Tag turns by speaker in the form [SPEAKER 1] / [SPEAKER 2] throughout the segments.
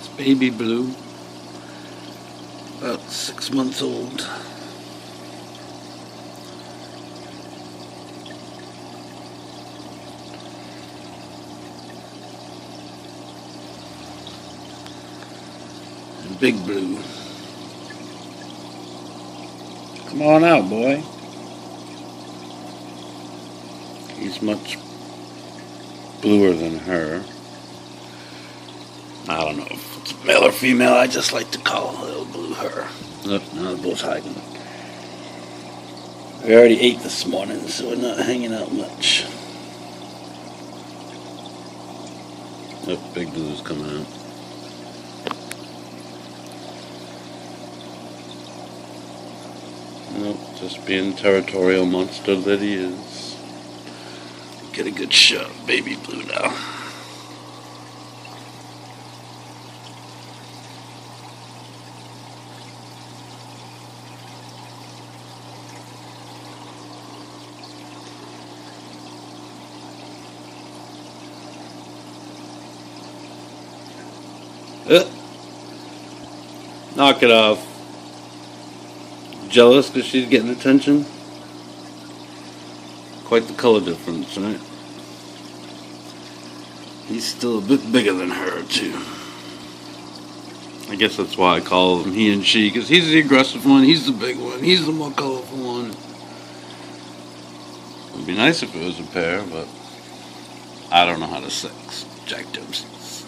[SPEAKER 1] It's baby blue, about 6 months old. And big blue. Come on out, boy. He's much bluer than her. I don't know if it's male or female. I just like to call little blue her. Look, now they're both hiding. We already ate this morning, so we're not hanging out much. Look, big blue's coming out. Nope, just being territorial monster that he is. Get a good shot of baby blue now. Knock it off. Jealous because she's getting attention? Quite the color difference, right? He's still a bit bigger than her, too. I guess that's why I call them he and she, because he's the aggressive one, he's the big one, he's the more colorful one. It would be nice if it was a pair, but I don't know how to sex Jack Dempsey's.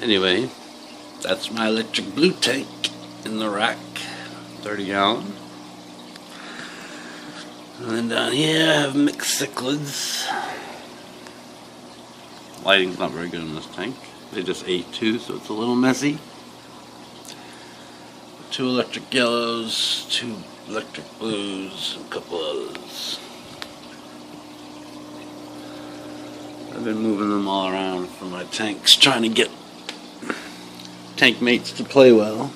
[SPEAKER 1] Anyway, that's my electric blue tank in the rack, 30 gallon. And then down here I have mixed cichlids. Lighting's not very good in this tank. They just ate two, so it's a little messy. 2 electric yellows, 2 electric blues, and a couple others. I've been moving them all around for my tanks, trying to get tank mates to play well.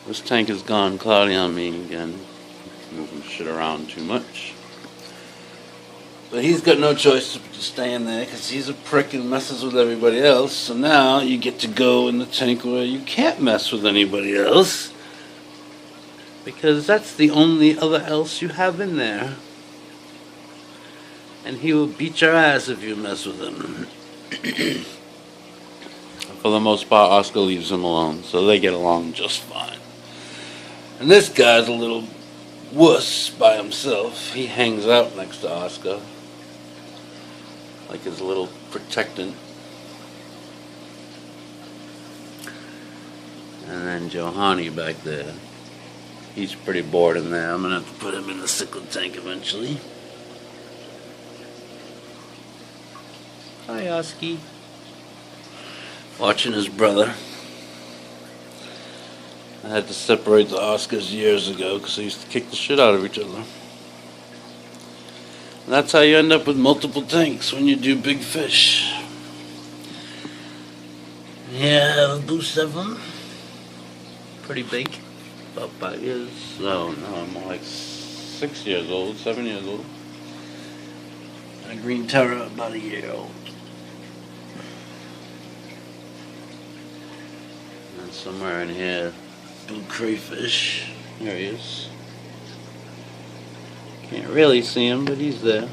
[SPEAKER 1] This tank has gone cloudy on me again. Moving shit around too much. But he's got no choice to stay in there because he's a prick and messes with everybody else. So now you get to go in the tank where you can't mess with anybody else, because that's the only other else you have in there. And he will beat your ass if you mess with him. For the most part, Oscar leaves him alone, so they get along just fine. And this guy's a little wuss by himself. He hangs out next to Oscar like his little protectant. And then Johanny back there. He's pretty bored in there. I'm going to have to put him in the cichlid tank eventually. Hi, Oski. Watching his brother. I had to separate the Oscars years ago because they used to kick the shit out of each other. And that's how you end up with multiple tanks when you do big fish. Yeah, I have a blue 7. Pretty big. About 5 years. No, I'm more like 6 years old, 7 years old. And a green terror about a year old. And somewhere in here, blue crayfish. There he is. Can't really see him, but he's there.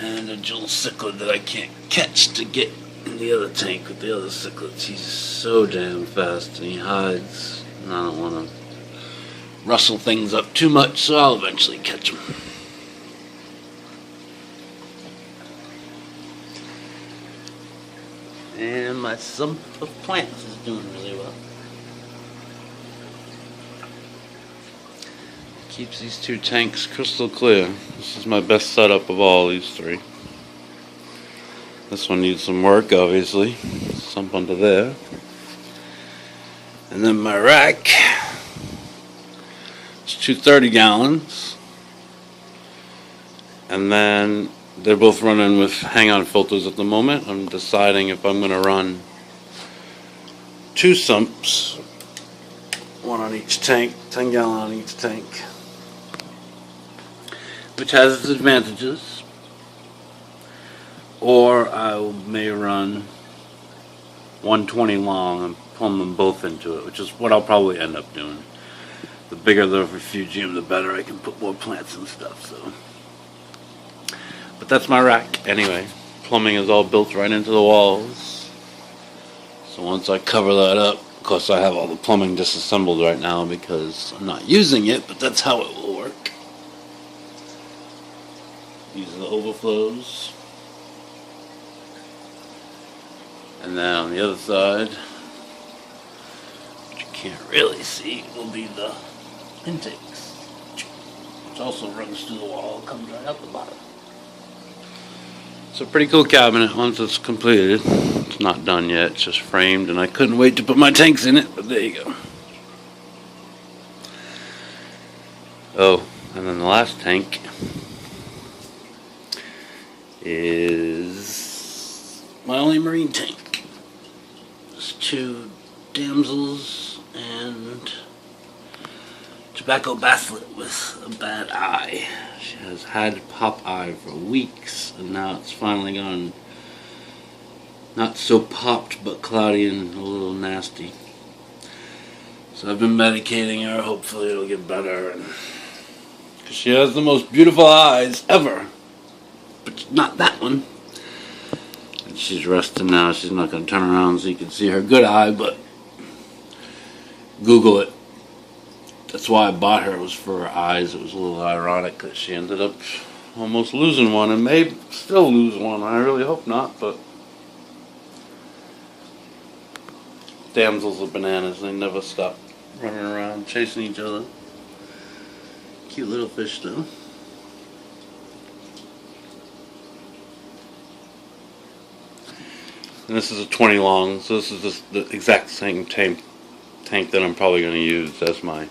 [SPEAKER 1] And a jewel cichlid that I can't catch to get in the other tank with the other cichlids. He's so damn fast and he hides. And I don't want to rustle things up too much, so I'll eventually catch him. And my sump of plants is doing really well. Keeps these 2 tanks crystal clear. This is my best setup of all these 3. This one needs some work, obviously. Sump under there. And then my rack. It's 2 30 gallons. And then they're both running with hang-on filters at the moment. I'm deciding if I'm going to run 2 sumps. 1 on each tank, 10 gallon on each tank. which has its advantages, or I may run 120 long and plumb them both into it, which is what I'll probably end up doing. The bigger the refugium, the better I can put more plants and stuff. So, but that's my rack anyway. Plumbing is all built right into the walls. So once I cover that up, of course I have all the plumbing disassembled right now because I'm not using it, but that's how it will work. These are the overflows. And then on the other side, which you can't really see, will be the intakes, which also runs through the wall, comes right out the bottom. It's a pretty cool cabinet once it's completed. It's not done yet, it's just framed, and I couldn't wait to put my tanks in it, but there you go. Oh, and then the last tank is my only marine tank. There's 2 damsels and tobacco basslet with a bad eye. She has had pop eye for weeks, and now it's finally gone not so popped, but cloudy and a little nasty. So I've been medicating her. Hopefully it'll get better. Because she has the most beautiful eyes ever, but not that one. She's resting now. She's not going to turn around so you can see her good eye, but Google it. That's why I bought her, was for her eyes. It was a little ironic that she ended up almost losing one and may still lose one. I really hope not, but damsels are bananas. They never stop running around chasing each other. Cute little fish though. And this is a 20 long, so this is just the exact same tank that I'm probably going to use as my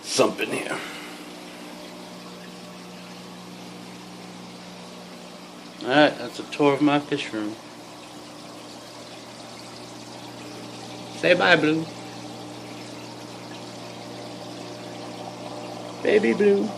[SPEAKER 1] sump in here. Alright, that's a tour of my fish room. Say bye, Blue. Baby Blue.